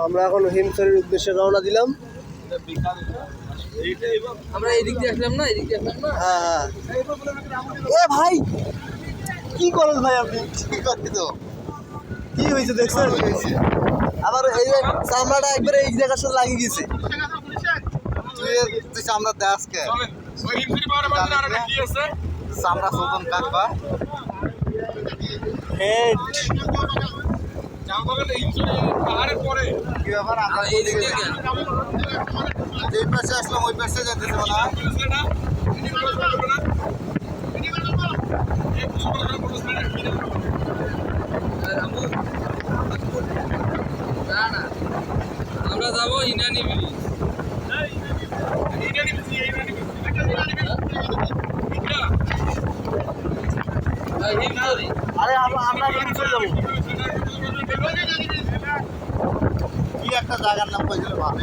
আমরা এখন হিমছড়ির উদ্দেশ্যে রওনা দিলাম। আমরা এদিক দিয়ে আসলাম না, এদিক দিয়ে আসলাম না। হ্যাঁ এ ভাই কি করেন ভাই আপনি? কি হয়েছে দেখছেন? আবার এই চামড়াটা একবারে এই জায়গার সাথে লাগিয়ে গেছে। তুই চামড়া দে আজকে চামড়া শোধন কাটবা হেড কি ব্যাপার আমরা এদিক দিয়ে গেল। যেই পাশে আসলাম ওই পাশে যেতে দেবো না না না, আমরা যাবো ইনানি ব্রিজ। হিমছড়ি। আরে আমরা হিমছড়ি যাবো। কি একটা জায়গার নাম কইছিল ভালো